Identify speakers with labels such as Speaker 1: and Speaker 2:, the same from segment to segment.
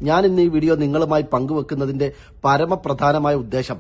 Speaker 1: ഞാൻ ഇന്ന് ഈ വീഡിയോ നിങ്ങളുമായി പങ്കുവെക്കുന്നതിന്റെ പരമപ്രധാനമായ ഉദ്ദേശം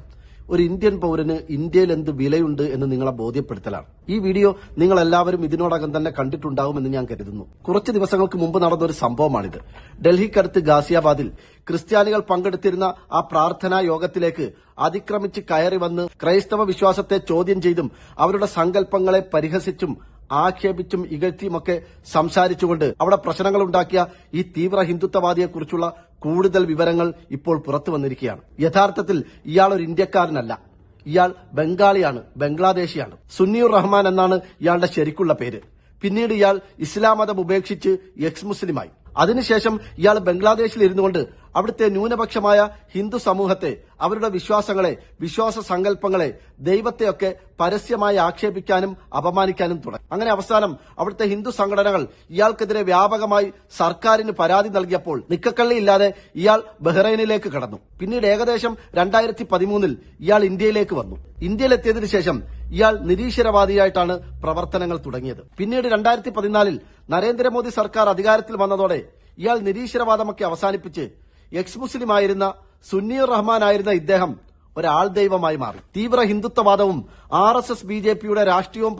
Speaker 1: ഒരു ഇന്ത്യൻ പൗരന് ഇന്ത്യയിൽ എന്ത് വിലയുണ്ട് എന്ന് നിങ്ങളെ ബോധ്യപ്പെടുത്തലാണ്. ഈ വീഡിയോ നിങ്ങൾ എല്ലാവരും ഇതിനോടകം തന്നെ കണ്ടിട്ടുണ്ടാകുമെന്ന് ഞാൻ കരുതുന്നു. കുറച്ച് ദിവസങ്ങൾക്ക് മുമ്പ് നടന്ന ഒരു സംഭവമാണിത്. ഡൽഹിക്കടുത്ത് ഗാസിയാബാദിൽ ക്രിസ്ത്യാനികൾ പങ്കെടുത്തിരുന്ന ആ പ്രാർത്ഥനാ യോഗത്തിലേക്ക് അതിക്രമിച്ച് കയറി വന്ന് ക്രൈസ്തവ വിശ്വാസത്തെ ചോദ്യം ചെയ്തും അവരുടെ സങ്കല്പങ്ങളെ പരിഹസിച്ചും ആക്ഷേപിച്ചും ഇകഴ്ത്തിയുമൊക്കെ സംസാരിച്ചുകൊണ്ട് അവിടെ പ്രശ്നങ്ങൾ ഉണ്ടാക്കിയ ഈ തീവ്ര ഹിന്ദുത്വവാദിയെക്കുറിച്ചുള്ള കൂടുതൽ വിവരങ്ങൾ ഇപ്പോൾ പുറത്തു വന്നിരിക്കുകയാണ്. യഥാർത്ഥത്തിൽ ഇയാൾ ഒരു ഇന്ത്യക്കാരനല്ല, ഇയാൾ ബംഗാളിയാണ്, ബംഗ്ലാദേശിയാണ്. സുന്നിയുർ റഹ്മാൻ എന്നാണ് ഇയാളുടെ ശരിക്കുള്ള പേര്. പിന്നീട് ഇയാൾ ഇസ്ലാം മതം ഉപേക്ഷിച്ച് എക്സ് മുസ്ലിമായി. അതിനുശേഷം ഇയാൾ ബംഗ്ലാദേശിൽ ഇരുന്നുകൊണ്ട് അവിടുത്തെ ന്യൂനപക്ഷമായ ഹിന്ദു സമൂഹത്തെ, അവരുടെ വിശ്വാസങ്ങളെ, വിശ്വാസ സങ്കല്പങ്ങളെ, ദൈവത്തെയൊക്കെ പരസ്യമായി ആക്ഷേപിക്കാനും അപമാനിക്കാനും തുടങ്ങി. അങ്ങനെ അവസാനം അവിടുത്തെ ഹിന്ദു സംഘടനകൾ ഇയാൾക്കെതിരെ വ്യാപകമായി സർക്കാരിന് പരാതി നൽകിയപ്പോൾ നിക്കക്കള്ളിയില്ലാതെ ഇയാൾ ബഹ്റൈനിലേക്ക് കടന്നു. പിന്നീട് ഏകദേശം 2013 ഇയാൾ ഇന്ത്യയിലേക്ക് വന്നു. ഇന്ത്യയിലെത്തിയതിനു ശേഷം ഇയാൾ നിരീശ്വരവാദിയായിട്ടാണ് പ്രവർത്തനങ്ങൾ തുടങ്ങിയത്. പിന്നീട് 2014 നരേന്ദ്രമോദി സർക്കാർ അധികാരത്തിൽ വന്നതോടെ ഇയാൾ നിരീശ്വരവാദമൊക്കെ അവസാനിപ്പിച്ച് എക്സ് മുസ്ലിം ആയിരുന്ന സുന്നിയുർ റഹ്മാൻ ആയിരുന്ന ഇദ്ദേഹം ഒരാൾ ദൈവമായി മാറി. തീവ്ര ഹിന്ദുത്വവാദവും RSS BJPയുടെ രാഷ്ട്രീയവും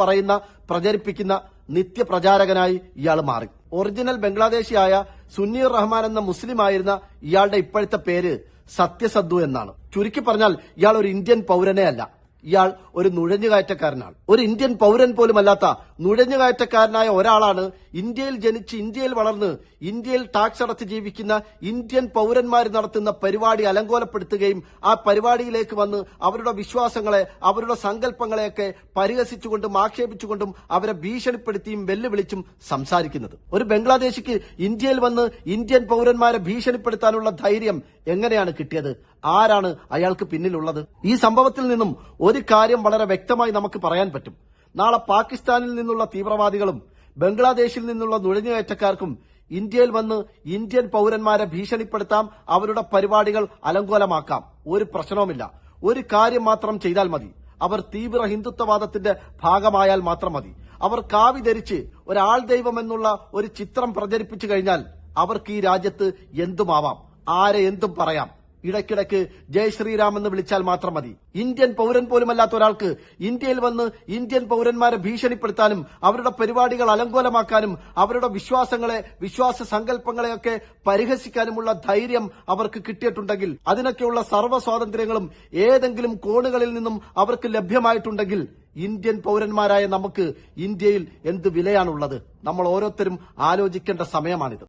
Speaker 1: പ്രചരിപ്പിക്കുന്ന നിത്യപ്രചാരകനായി ഇയാൾ മാറി. ഒറിജിനൽ ബംഗ്ലാദേശിയായ സുന്നിയുർ റഹ്മാൻ എന്ന മുസ്ലിം ആയിരുന്ന ഇയാളുടെ ഇപ്പോഴത്തെ പേര് സത്യസദ്ദു എന്നാണ്. ചുരുക്കി പറഞ്ഞാൽ ഇയാൾ ഒരു ഇന്ത്യൻ പൗരനെ അല്ല, ഇയാൾ ഒരു നുഴഞ്ഞുകയറ്റക്കാരനാണ്. ഒരു ഇന്ത്യൻ പൗരൻ പോലുമല്ലാത്ത നുഴഞ്ഞുകയറ്റക്കാരനായ ഒരാളാണ് ഇന്ത്യയിൽ ജനിച്ച് ഇന്ത്യയിൽ വളർന്ന് ഇന്ത്യയിൽ ടാക്സ് അടച്ച് ജീവിക്കുന്ന ഇന്ത്യൻ പൗരന്മാർ നടത്തുന്ന പരിപാടി അലങ്കോലപ്പെടുത്തുകയും ആ പരിപാടിയിലേക്ക് വന്ന് അവരുടെ വിശ്വാസങ്ങളെ, അവരുടെ സങ്കല്പങ്ങളെയൊക്കെ പരിഹസിച്ചുകൊണ്ടും ആക്ഷേപിച്ചുകൊണ്ടും അവരെ ഭീഷണിപ്പെടുത്തിയും വെല്ലുവിളിച്ചും സംസാരിക്കുന്നത്. ഒരു ബംഗ്ലാദേശിക്ക് ഇന്ത്യയിൽ വന്ന് ഇന്ത്യൻ പൗരന്മാരെ ഭീഷണിപ്പെടുത്താനുള്ള ധൈര്യം എങ്ങനെയാണ് കിട്ടിയത്? ആരാണ് അയാൾക്ക് പിന്നിലുള്ളത്? ഈ സംഭവത്തിൽ നിന്നും ഒരു കാര്യം വളരെ വ്യക്തമായി നമുക്ക് പറയാൻ പറ്റും. നാളെ പാകിസ്ഥാനിൽ നിന്നുള്ള തീവ്രവാദികളും ബംഗ്ലാദേശിൽ നിന്നുള്ള നുഴഞ്ഞുകയറ്റക്കാർക്കും ഇന്ത്യയിൽ വന്ന് ഇന്ത്യൻ പൗരന്മാരെ ഭീഷണിപ്പെടുത്താം, അവരുടെ പരിപാടികൾ അലങ്കോലമാക്കാം. ഒരു പ്രശ്നവുമില്ല. ഒരു കാര്യം മാത്രം ചെയ്താൽ മതി. അവർ തീവ്ര ഹിന്ദുത്വവാദത്തിന്റെ ഭാഗമായാൽ മാത്രം മതി. അവർ കാവി ധരിച്ച് ഒരാൾ ദൈവം എന്നുള്ള ഒരു ചിത്രം പ്രചരിപ്പിച്ചു കഴിഞ്ഞാൽ അവർക്ക് ഈ രാജ്യത്ത് എന്തുമാവാം, ആരെ എന്തും പറയാം. ഇടയ്ക്കിടയ്ക്ക് ജയ് ശ്രീറാം എന്ന് വിളിച്ചാൽ മാത്രം മതി. ഇന്ത്യൻ പൗരൻ പോലുമല്ലാത്ത ഒരാൾക്ക് ഇന്ത്യയിൽ വന്ന് ഇന്ത്യൻ പൗരന്മാരെ ഭീഷണിപ്പെടുത്താനും അവരുടെ പരിപാടികൾ അലങ്കോലമാക്കാനും അവരുടെ വിശ്വാസങ്ങളെ, വിശ്വാസ സങ്കല്പങ്ങളെയൊക്കെ പരിഹസിക്കാനുമുള്ള ധൈര്യം അവർക്ക് കിട്ടിയിട്ടുണ്ടെങ്കിൽ, അതിനൊക്കെയുള്ള സർവ്വ സ്വാതന്ത്ര്യങ്ങളും ഏതെങ്കിലും കോണുകളിൽ നിന്നും അവർക്ക് ലഭ്യമായിട്ടുണ്ടെങ്കിൽ ഇന്ത്യൻ പൗരന്മാരായ നമുക്ക് ഇന്ത്യയിൽ എന്ത് വിലയാണുള്ളത്? നമ്മൾ ഓരോരുത്തരും ആലോചിക്കേണ്ട സമയമാണിത്.